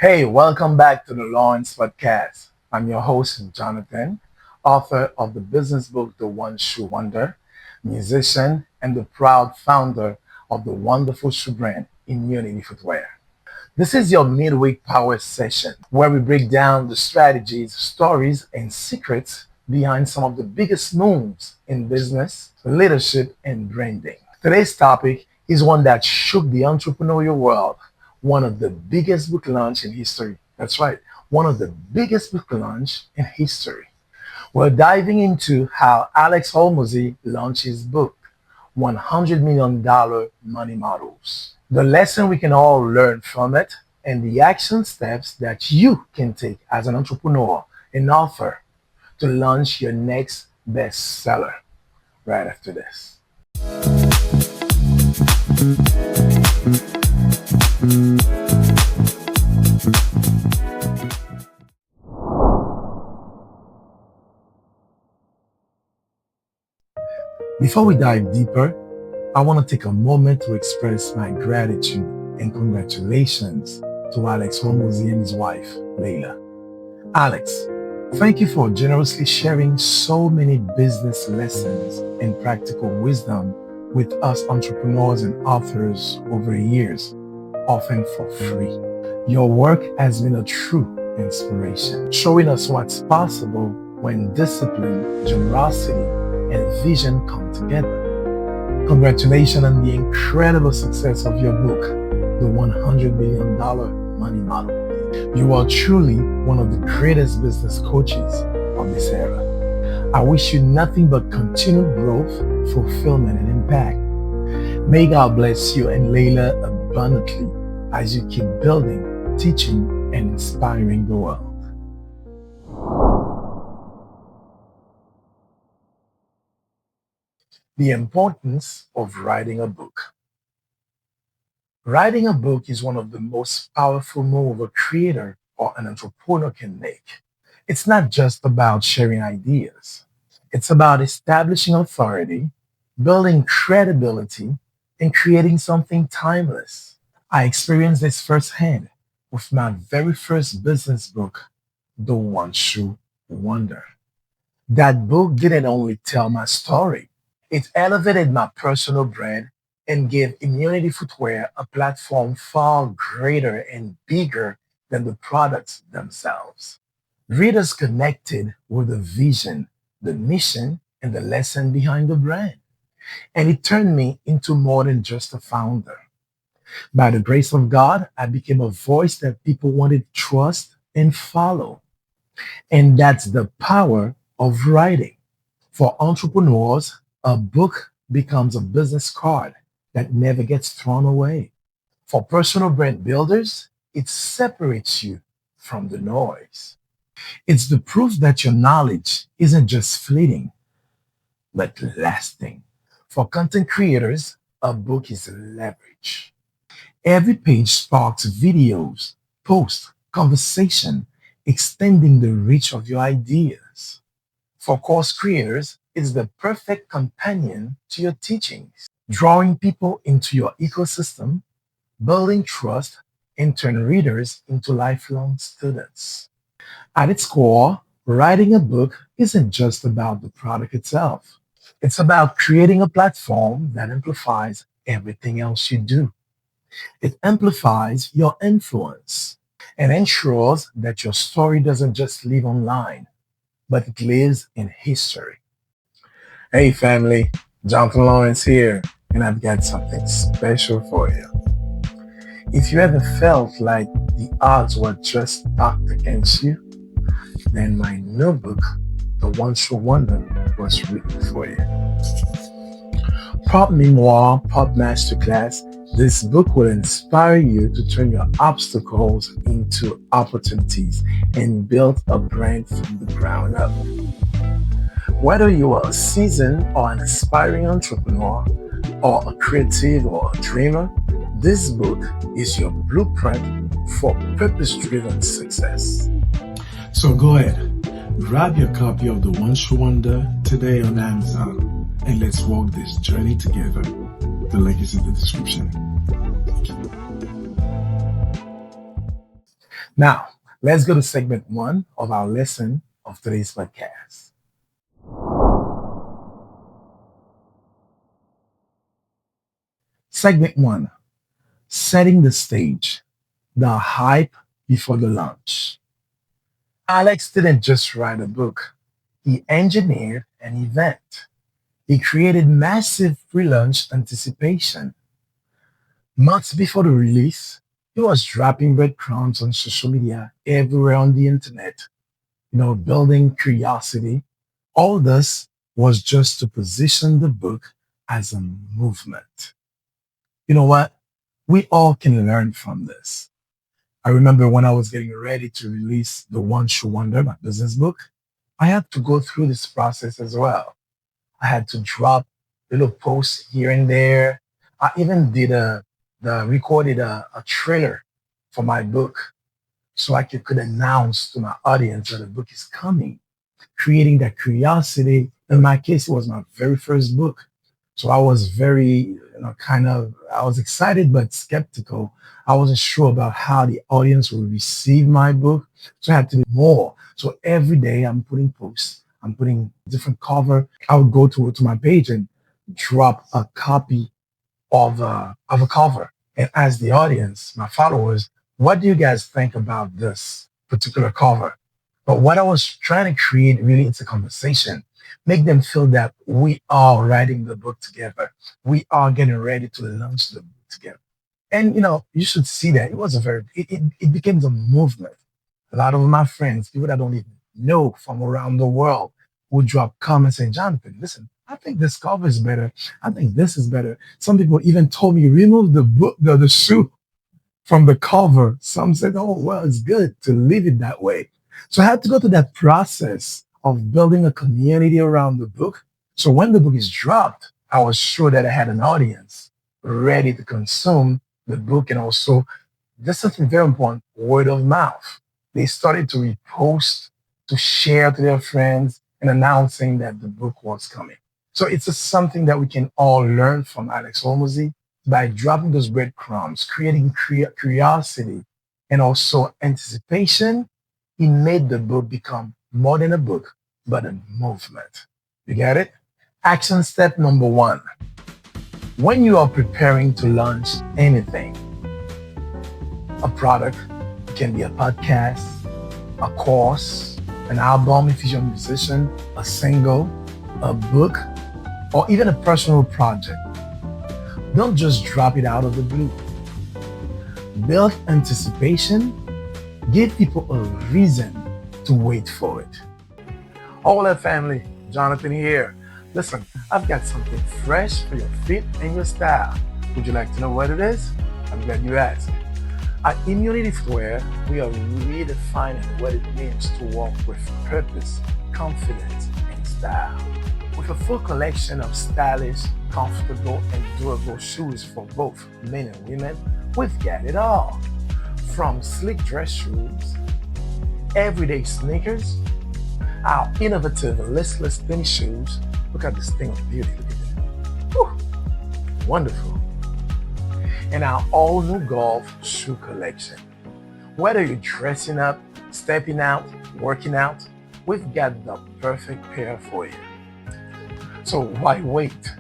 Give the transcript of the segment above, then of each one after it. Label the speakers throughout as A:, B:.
A: Hey, welcome back to the Laurince Podcast. I'm your host, Jonathan, author of the business book, The One Shoe Wonder, musician, and the proud founder of the wonderful shoe brand, IMMUNITY Footwear. This is your midweek power session where we break down the strategies, stories, and secrets behind some of the biggest moves in business, leadership, and branding. Today's topic is one that shook the entrepreneurial world, one of the biggest book launch in history. That's right, one of the biggest book launch in history. We're diving into how Alex Hormozi launched his book, $100 million Money Models. The lesson we can all learn from it and the action steps that you can take as an entrepreneur and author to launch your next bestseller right after this. Before we dive deeper, I want to take a moment to express my gratitude and congratulations to Alex Hormozi and his wife, Layla. Alex, thank you for generously sharing so many business lessons and practical wisdom with us entrepreneurs and authors over the years, often for free. Your work has been a true inspiration, showing us what's possible when discipline, generosity, and vision come together. Congratulations on the incredible success of your book, The $100 Million Money Model. You are truly one of the greatest business coaches of this era. I wish you nothing but continued growth, fulfillment, and impact. May God bless you and Layla abundantly as you keep building, teaching, and inspiring the world. The importance of writing a book. Writing a book is one of the most powerful moves a creator or an entrepreneur can make. It's not just about sharing ideas. It's about establishing authority, building credibility, and creating something timeless. I experienced this firsthand with my very first business book, The One Shoe Wonder. That book didn't only tell my story, it elevated my personal brand and gave IMMUNITY Footwear a platform far greater and bigger than the products themselves. Readers connected with the vision, the mission, and the lesson behind the brand. And it turned me into more than just a founder. By the grace of God, I became a voice that people wanted to trust and follow. And that's the power of writing. For entrepreneurs, a book becomes a business card that never gets thrown away. For personal brand builders, it separates you from the noise. It's the proof that your knowledge isn't just fleeting, but lasting. For content creators, a book is leverage. Every page sparks videos, posts, conversation, extending the reach of your ideas. For course creators, it's the perfect companion to your teachings, drawing people into your ecosystem, building trust, and turn readers into lifelong students. At its core, writing a book isn't just about the product itself. It's about creating a platform that amplifies everything else you do. It amplifies your influence and ensures that your story doesn't just live online, but it lives in history. Hey family, Jonathan Laurince here, and I've got something special for you. If you ever felt like the odds were just stacked against you, then my new book, The One Shoe Wonder, was written for you. Pop Memoir, Pop Masterclass, this book will inspire you to turn your obstacles into opportunities and build a brand from the ground up. Whether you are a seasoned or an aspiring entrepreneur, or a creative or a dreamer, this book is your blueprint for purpose-driven success. So go ahead, grab your copy of The One Shoe Wonder today on Amazon, and let's walk this journey together. The link is in the description. Now, let's go to segment one of our lesson of today's podcast. Segment one, setting the stage, the hype before the launch. Alex didn't just write a book, he engineered an event. He created massive pre-launch anticipation. Months before the release, he was dropping breadcrumbs on social media everywhere on the internet, building curiosity. All this was just to position the book as a movement. You know what? We all can learn from this. I remember when I was getting ready to release the One Shoe Wonder, my business book, I had to go through this process as well. I had to drop little posts here and there. I even recorded a trailer for my book so I could announce to my audience that the book is coming, creating that curiosity. In my case, it was my very first book. So I was very, I was excited but skeptical. I wasn't sure about how the audience would receive my book. So I had to do more. So every day I'm putting posts, I'm putting different cover. I would go to my page and drop a copy of a cover and ask the audience, my followers, what do you guys think about this particular cover? But what I was trying to create really, it's a conversation. Make them feel that we are writing the book together. We are getting ready to launch the book together. And you should see that. It was a very it became a movement. A lot of my friends, people that don't even know from around the world, would drop comments saying, Jonathan, listen, I think this cover is better. I think this is better. Some people even told me remove the book, the shoe from the cover. Some said, oh, well, it's good to leave it that way. So I had to go through that process of building a community around the book. So when the book is dropped, I was sure that I had an audience ready to consume the book. And also, there's something very important, word of mouth. They started to repost, to share to their friends, and announcing that the book was coming. So it's just something that we can all learn from Alex Hormozi by dropping those breadcrumbs, creating curiosity and also anticipation. He made the book become more than a book, but a movement. You get it? Action step number one. When you are preparing to launch anything, a product, it can be a podcast, a course, an album if you're a musician, a single, a book, or even a personal project. Don't just drop it out of the blue. Build anticipation. Give people a reason to wait for it. Hola family, Jonathan here. Listen, I've got something fresh for your fit and your style. Would you like to know what it is? I'm glad you asked. At IMMUNITY Footwear, we are redefining what it means to walk with purpose, confidence, and style. With a full collection of stylish, comfortable, and durable shoes for both men and women, we've got it all. From sleek dress shoes, everyday sneakers, our innovative listless tennis shoes. Look at this thing of beauty. Look at that. Whew. Wonderful. And our all-new golf shoe collection. Whether you're dressing up, stepping out, working out, we've got the perfect pair for you. So why wait?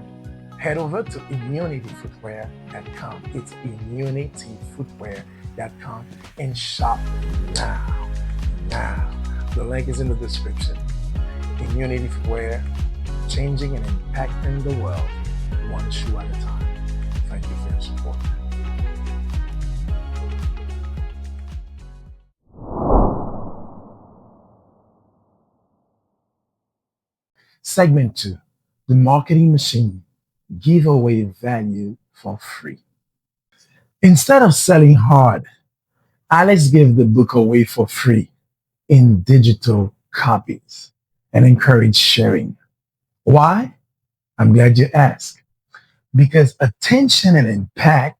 A: Head over to IMMUNITYFootwear.com. It's IMMUNITYFootwear.com and shop now. Now. The link is in the description. IMMUNITY Footwear, changing and impacting the world one shoe at a time. Thank you for your support. Segment 2, the marketing machine. Give away value for free. Instead of selling hard, Alex gave the book away for free in digital copies and encouraged sharing. Why? I'm glad you asked. Because attention and impact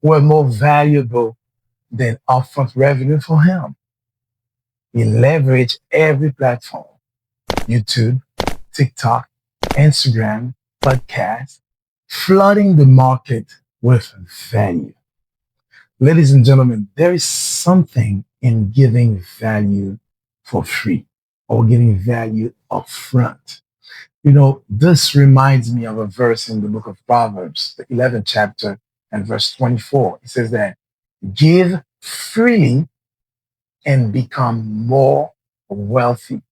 A: were more valuable than upfront revenue for him. He leveraged every platform: YouTube, TikTok, Instagram, podcast, flooding the market with value. Ladies and gentlemen, there is something in giving value for free or giving value upfront. This reminds me of a verse in the book of Proverbs, the 11th chapter and verse 24. It says that give freely and become more wealthy.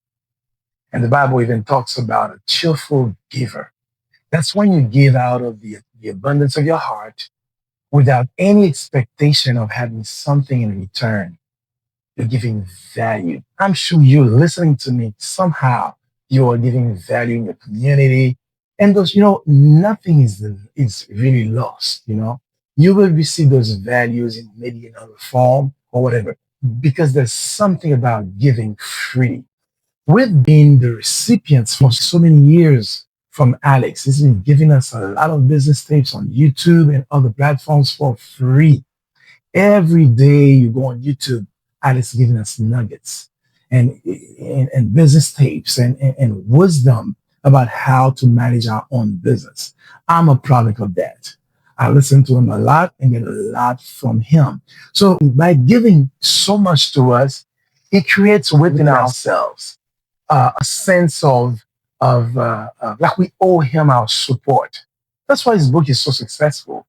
A: And the Bible even talks about a cheerful giver. That's when you give out of the abundance of your heart without any expectation of having something in return. You're giving value. I'm sure you're listening to me somehow. You are giving value in your community. And those, nothing is really lost. You will receive those values in maybe another form or whatever, because there's something about giving freely. We've been the recipients for so many years from Alex. He's been giving us a lot of business tips on YouTube and other platforms for free. Every day you go on YouTube, Alex giving us nuggets and business tips and wisdom about how to manage our own business. I'm a product of that. I listen to him a lot and get a lot from him. So by giving so much to us, it creates within ourselves a sense of like we owe him our support. That's why his book is so successful,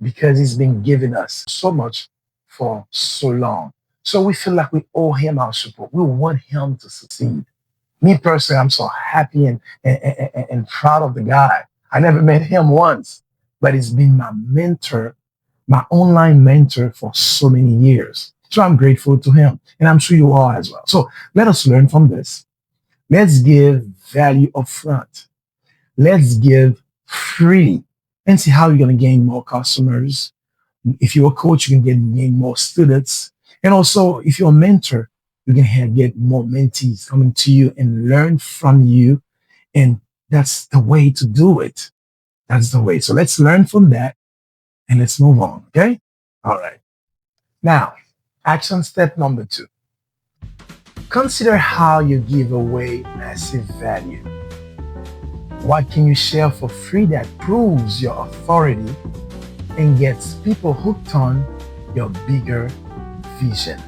A: because he's been giving us so much for so long. So we feel like we owe him our support. We want him to succeed. Me personally, I'm so happy and proud of the guy. I never met him once, but he's been my mentor, my online mentor for so many years. So I'm grateful to him, and I'm sure you are as well. So let us learn from this. Let's give value up front. Let's give freely and see how you're going to gain more customers. If you're a coach, you can gain more students. And also, if you're a mentor, you can get more mentees coming to you and learn from you. And that's the way to do it. That's the way. So let's learn from that and let's move on. Okay? All right. Now, action step number 2. Consider how you give away massive value. What can you share for free that proves your authority and gets people hooked on your bigger vision?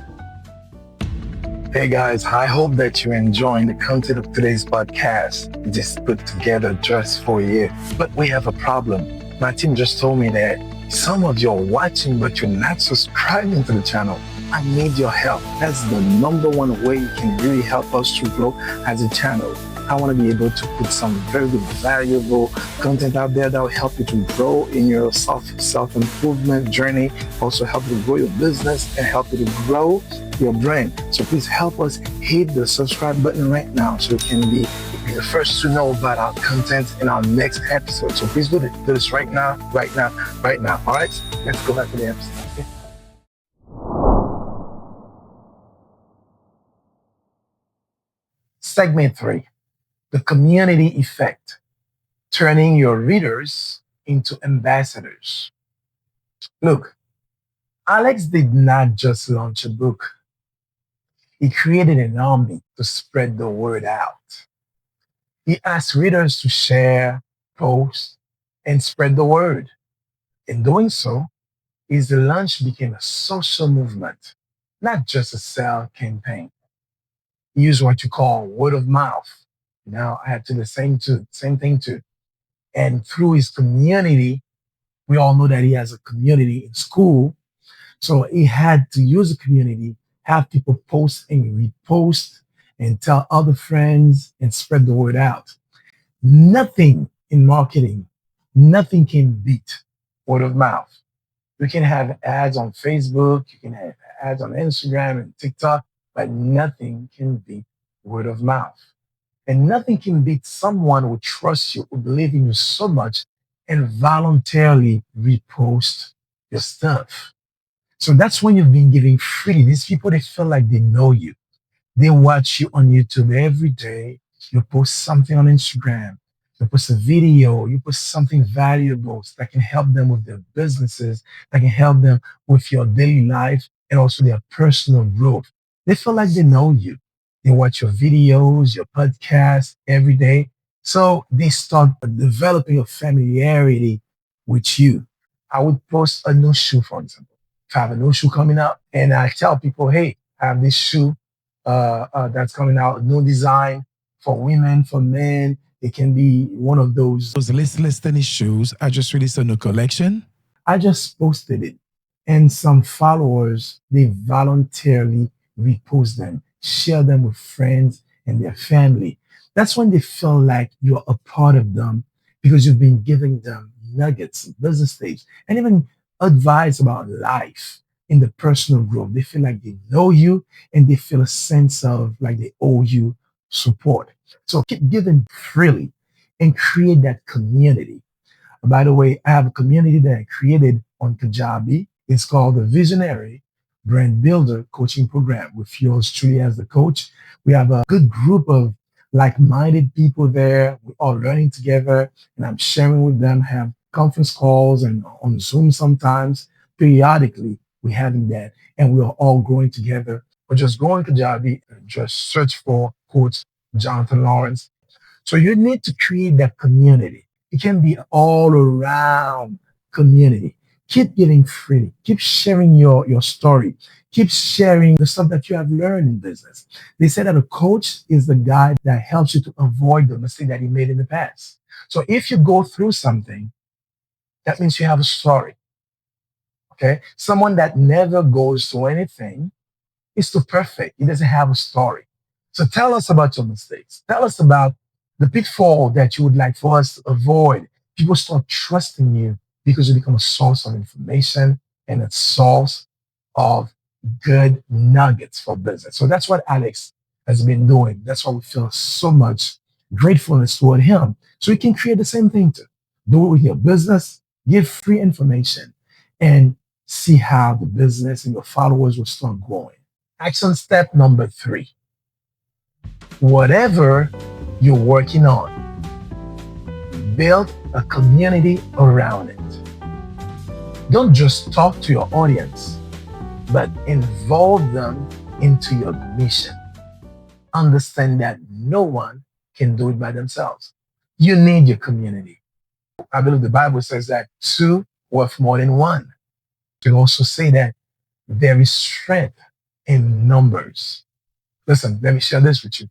A: Hey guys, I hope that you're enjoying the content of today's podcast. It is put together just for you. But we have a problem. My team just told me that some of you are watching, but you're not subscribing to the channel. I need your help. That's the number one way you can really help us to grow as a channel. I want to be able to put some very good, valuable content out there that will help you to grow in your self-improvement journey, also help you to grow your business and help you to grow your brand. So please help us hit the subscribe button right now so you can be the first to know about our content in our next episode. So please do this right now, right now, right now. All right, let's go back to the episode. Okay? Segment 3, the community effect, turning your readers into ambassadors. Look, Alex did not just launch a book. He created an army to spread the word out. He asked readers to share, post, and spread the word. In doing so, his launch became a social movement, not just a sale campaign. He used what you call word of mouth. Now I had to do the same thing too. And through his community, we all know that he has a community in school. So he had to use the community, have people post and repost and tell other friends and spread the word out. Nothing in marketing, nothing can beat word of mouth. You can have ads on Facebook, you can have ads on Instagram and TikTok, but nothing can beat word of mouth. And nothing can beat someone who trusts you, who believes in you so much and voluntarily repost your stuff. So that's when you've been giving freely. These people, they feel like they know you. They watch you on YouTube every day. You post something on Instagram. You post a video. You post something valuable that can help them with their businesses, that can help them with your daily life and also their personal growth. They feel like they know you. They watch your videos, your podcasts every day. So they start developing a familiarity with you. I would post a new shoe, for example. If I have a new shoe coming out and I tell people, hey, I have this shoe that's coming out, new design for women, for men. It can be one of those listless tennis shoes. I just released a new collection. I just posted it, and some followers they voluntarily repost them, share them with friends and their family. That's when they feel like you're a part of them because you've been giving them nuggets, business stage, and even advice about life in the personal growth. They feel like they know you and they feel a sense of like they owe you support. So keep giving freely and create that community. By the way, I have a community that I created on Kajabi. It's called the Visionary Brand Builder Coaching Program with yours truly as the coach. We have a good group of like-minded people there. We're all learning together, and I'm sharing with them, have conference calls and on Zoom sometimes. Periodically, we're having that, and we're all growing together. Or just go on Kajabi and just search for Coach Jonathan Lawrence. So you need to create that community. It can be all around community. Keep giving freely. Keep sharing your story. Keep sharing the stuff that you have learned in business. They say that a coach is the guy that helps you to avoid the mistake that you made in the past. So if you go through something, that means you have a story. Okay. Someone that never goes through anything is too perfect. He doesn't have a story. So tell us about your mistakes. Tell us about the pitfall that you would like for us to avoid. People start trusting you because you become a source of information and a source of good nuggets for business. So that's what Alex has been doing. That's why we feel so much gratefulness toward him. So we can create the same thing too. Do it with your business, give free information, and see how the business and your followers will start growing. Action step number 3. Whatever you're working on, build a community around it. Don't just talk to your audience, but involve them into your mission. Understand that no one can do it by themselves. You need your community. I believe the Bible says that two worth more than one. You also say that there is strength in numbers. Listen, let me share this with you.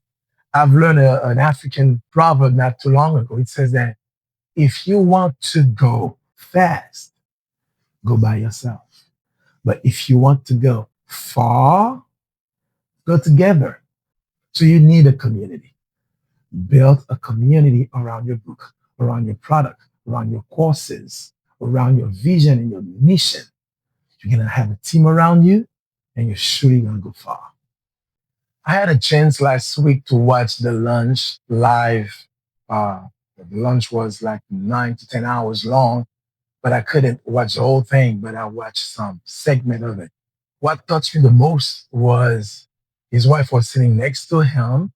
A: I've learned an African proverb not too long ago. It says that if you want to go fast, go by yourself. But if you want to go far, go together. So you need a community. Build a community around your book, around your product, around your courses, around your vision and your mission. You're going to have a team around you and you're surely going to go far. I had a chance last week to watch the lunch live. The lunch was like 9 to 10 hours long, but I couldn't watch the whole thing, but I watched some segment of it. What touched me the most was his wife was sitting next to him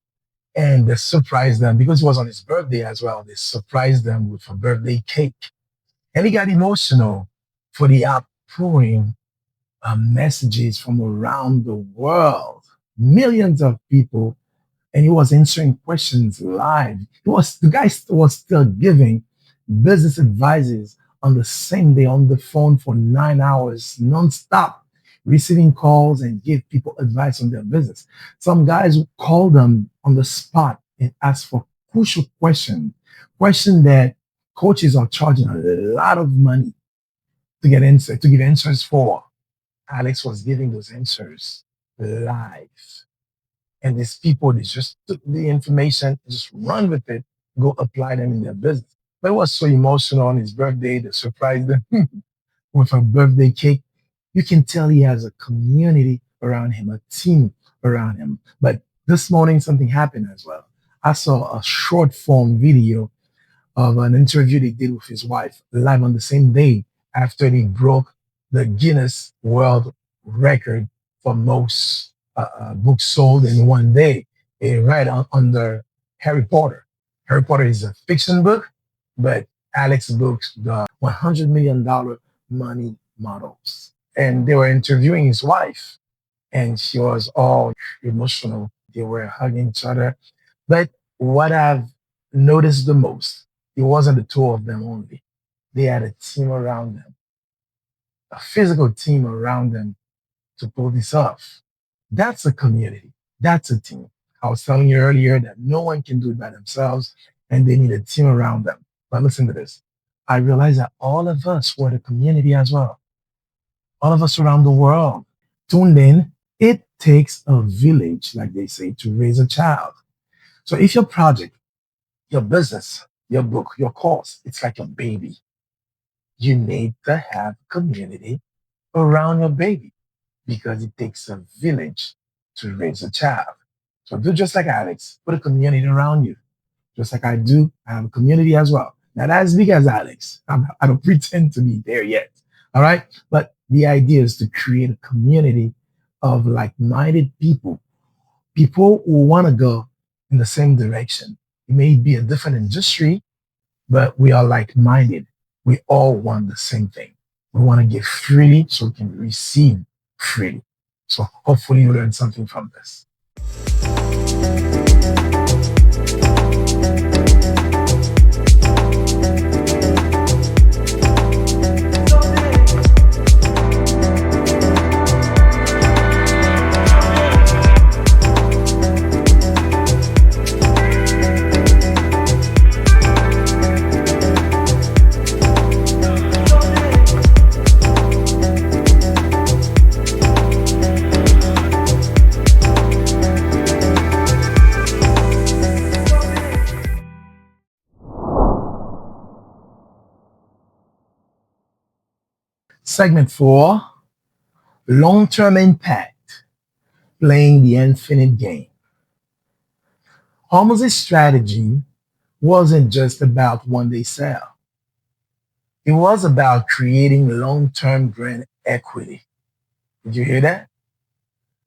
A: and they surprised them because it was on his birthday as well. They surprised them with a birthday cake. And he got emotional for the outpouring messages from around the world. Millions of people, and he was answering questions live. The guy was still giving business advices on the same day on the phone for 9 hours nonstop, receiving calls and give people advice on their business. Some guys call them on the spot and ask for crucial question that coaches are charging a lot of money to give answers for. Alex was giving those answers live. And these people, they just took the information, just run with it, go apply them in their business. But it was so emotional on his birthday. They surprised him with a birthday cake. You can tell he has a community around him, a team around him. But this morning, something happened as well. I saw a short form video of an interview they did with his wife live on the same day after they broke the Guinness World Record for most books sold in one day, right under Harry Potter. Harry Potter is a fiction book, but Alex books the $100 million money models. And they were interviewing his wife, and she was all emotional. They were hugging each other. But what I've noticed the most, it wasn't the two of them only. They had a team around them, a physical team around them to pull this off. That's a community. That's a team. I was telling you earlier that no one can do it by themselves and they need a team around them. But listen to this. I realize that all of us were the community as well. All of us around the world tuned in. It takes a village, like they say, to raise a child. So if your project, your business, your book, your course, it's like a baby, you need to have community around your baby because it takes a village to raise a child. So do just like Alex, put a community around you. Just like I do, I have a community as well. Not as big as Alex. I don't pretend to be there yet. All right. But the idea is to create a community of like minded people, people who want to go in the same direction. It may be a different industry, but we are like minded. We all want the same thing. We want to give freely so we can receive freely. So hopefully you learned something from this. Segment 4, long-term impact, playing the infinite game. Hormozi's strategy wasn't just about one-day sale. It was about creating long-term brand equity. Did you hear that?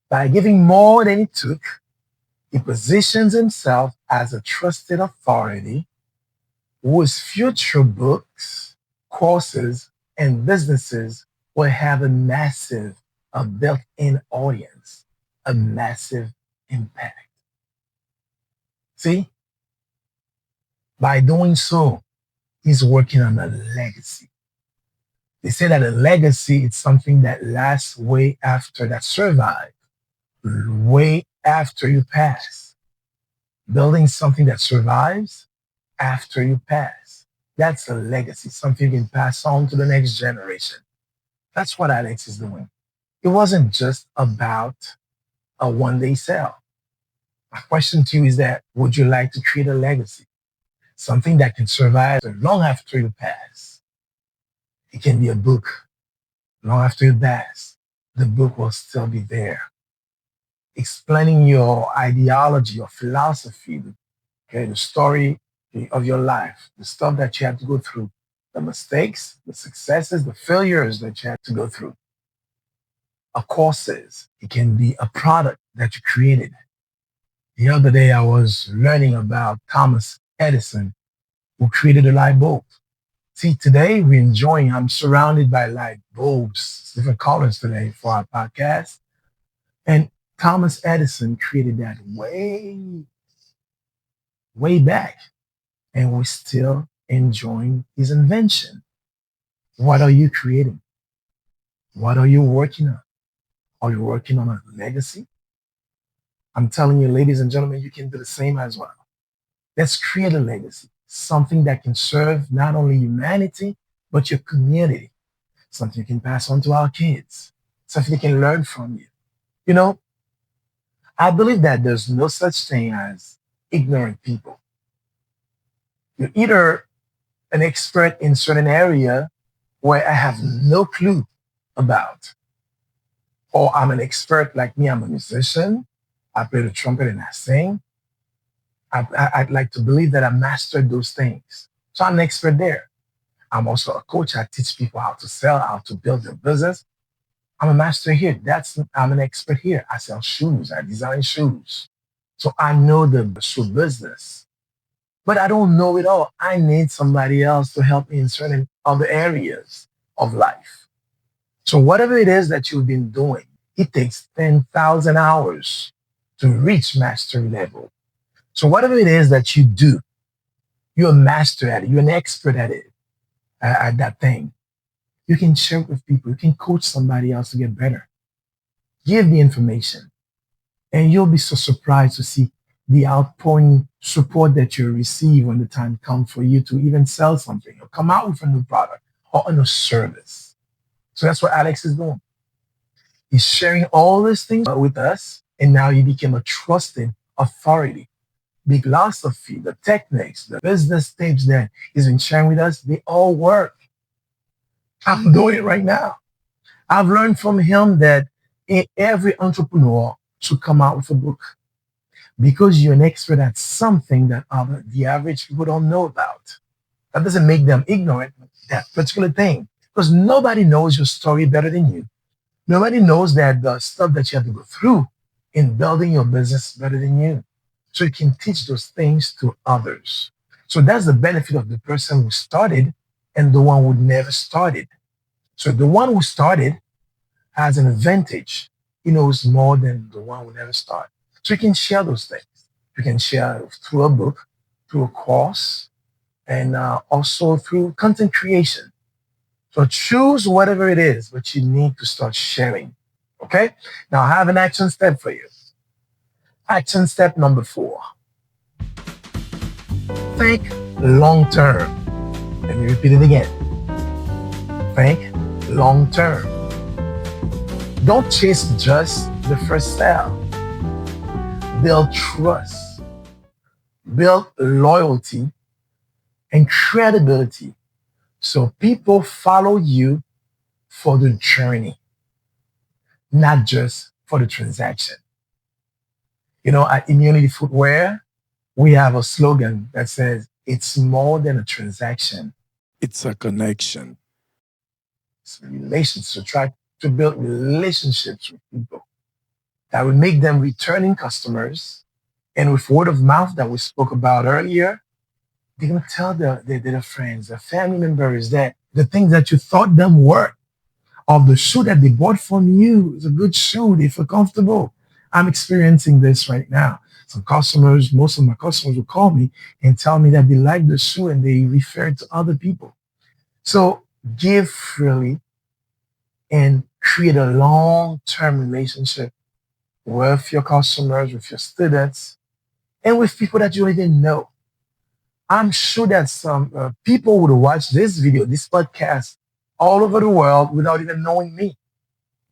A: By giving more than it took, he positions himself as a trusted authority whose future books, courses, and businesses will have a massive, a built-in audience, a massive impact. See, by doing so, he's working on a legacy. They say that a legacy is something that lasts way after that survive, way after you pass. Building something that survives after you pass. That's a legacy, something you can pass on to the next generation. That's what Alex is doing. It wasn't just about a one-day sale. My question to you is that, would you like to create a legacy? Something that can survive long after you pass. It can be a book. Long after you pass, the book will still be there. Explaining your ideology, your philosophy, okay, the story of your life, the stuff that you had to go through, the mistakes, the successes, the failures that you had to go through. A courses, it can be a product that you created. The other day, I was learning about Thomas Edison, who created the light bulb. See, today I'm surrounded by light bulbs, different colors today for our podcast. And Thomas Edison created that way back. And we're still enjoying his invention. What are you creating? What are you working on? Are you working on a legacy? I'm telling you, ladies and gentlemen, you can do the same as well. Let's create a legacy, something that can serve not only humanity, but your community, something you can pass on to our kids, something they can learn from you. You know, I believe that there's no such thing as ignorant people. You're either an expert in certain area where I have no clue about, or I'm an expert like me, I'm a musician, I play the trumpet and I sing. I'd like to believe that I mastered those things. So I'm an expert there. I'm also a coach. I teach people how to sell, how to build their business. I'm a master here. I'm an expert here. I sell shoes. I design shoes. So I know the shoe business, but I don't know it all. I need somebody else to help me in certain other areas of life. So whatever it is that you've been doing, it takes 10,000 hours to reach mastery level. So whatever it is that you do, you're a master at it. You're an expert at it, at that thing. You can share it with people. You can coach somebody else to get better. Give the information. And you'll be so surprised to see the outpouring support that you receive when the time comes for you to even sell something or come out with a new product or a new service. So that's what Alex is doing. He's sharing all these things with us, and now he became a trusted authority. The philosophy, the techniques, the business tips that he's been sharing with us, they all work. I'm doing it right now. I've learned from him that every entrepreneur should come out with a book because you're an expert at something that the average people don't know about. That doesn't make them ignorant of that particular thing because nobody knows your story better than you. Nobody knows that the stuff that you have to go through in building your business better than you. So you can teach those things to others. So that's the benefit of the person who started and the one who never started. So the one who started has an advantage. He knows more than the one who never started. So you can share those things. You can share through a book, through a course, and also through content creation. So choose whatever it is, but you need to start sharing. Okay? Now I have an action step for you. Action step number 4. Think long term. Let me repeat it again. Think long term. Don't chase just the first sale. Build trust, build loyalty and credibility so people follow you for the journey, not just for the transaction. You know, at IMMUNITY Footwear, we have a slogan that says, it's more than a transaction. It's a connection. It's a relationship. So try to build relationships with people that will make them returning customers. And with word of mouth that we spoke about earlier, they're going to tell their friends, their family members that the things that you thought them were, of the shoe that they bought from you is a good shoe. They feel comfortable. I'm experiencing this right now. Some customers, most of my customers will call me and tell me that they like the shoe and they refer it to other people. So give freely and create a long-term relationship with your customers, with your students, and with people that you don't even know. I'm sure that some people would watch this video, this podcast, all over the world without even knowing me.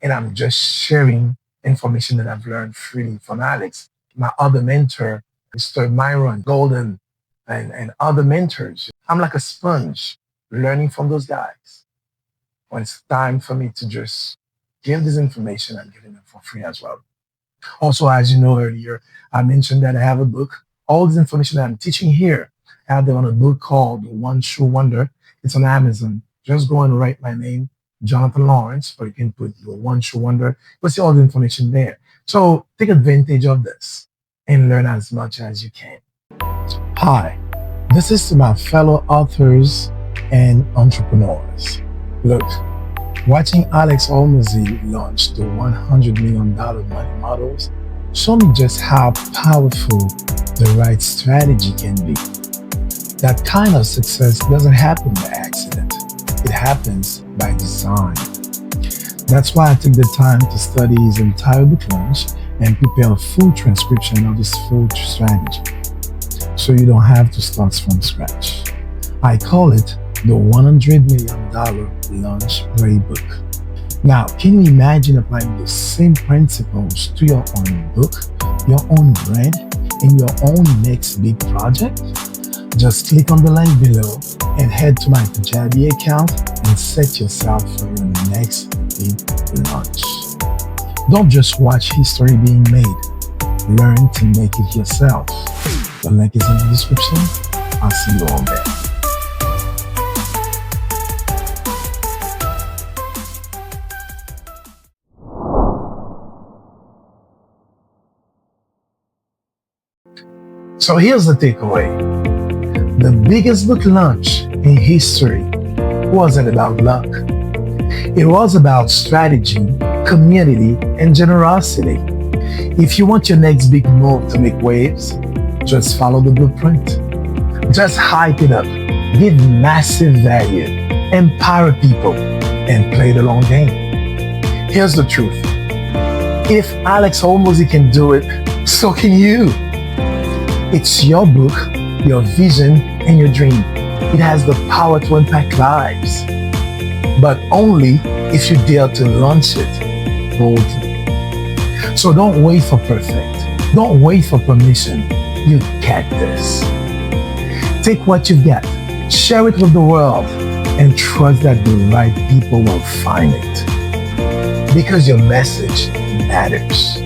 A: And I'm just sharing information that I've learned freely from Alex, my other mentor, Mr. Myron Golden, and other mentors. I'm like a sponge learning from those guys. When it's time for me to just give this information, I'm giving it for free as well. Also, as you know earlier, I mentioned that I have a book. All this information that I'm teaching here, I have them on a book called One Shoe Wonder. It's on Amazon. Just go and write my name, Jonathan Laurince, or you can put the One Shoe Wonder. You'll see all the information there. So take advantage of this and learn as much as you can. Hi, this is to my fellow authors and entrepreneurs. Look, watching Alex Hormozi launch the $100 million money models showed me just how powerful the right strategy can be. That kind of success doesn't happen by accident. It happens by design. That's why I took the time to study his entire book launch and prepare a full transcription of his full strategy, so you don't have to start from scratch. I call it the $100 million launch playbook. Now, can you imagine applying the same principles to your own book, your own brand, and your own next big project? Just click on the link below and head to my Kajabi account and set yourself for your next big launch. Don't just watch history being made. Learn to make it yourself. The link is in the description. I'll see you all there. So here's the takeaway. The biggest book launch in history wasn't about luck. It was about strategy, community, and generosity. If you want your next big move to make waves, just follow the blueprint. Just hype it up, give massive value, empower people, and play the long game. Here's the truth. If Alex Hormozi can do it, so can you. It's your book, your vision, and your dream. It has the power to impact lives, but only if you dare to launch it boldly. So don't wait for perfect. Don't wait for permission. You get this. Take what you've got, share it with the world, and trust that the right people will find it. Because your message matters.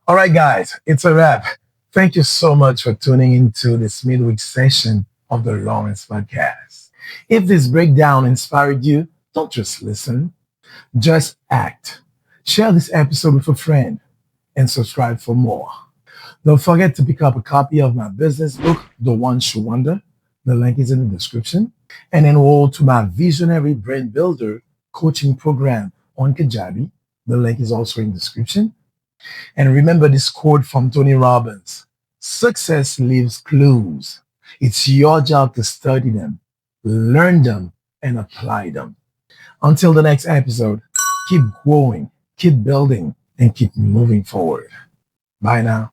A: All right, guys, it's a wrap. Thank you so much for tuning into this midweek session of the Laurince Podcast. If this breakdown inspired you, don't just listen, just act. Share this episode with a friend and subscribe for more. Don't forget to pick up a copy of my business book, The One Shoe Wonder. The link is in the description. And enroll to my Visionary Brain Builder coaching program on Kajabi. The link is also in the description. And remember this quote from Tony Robbins: success leaves clues. It's your job to study them, learn them, and apply them. Until the next episode, keep growing, keep building, and keep moving forward. Bye now.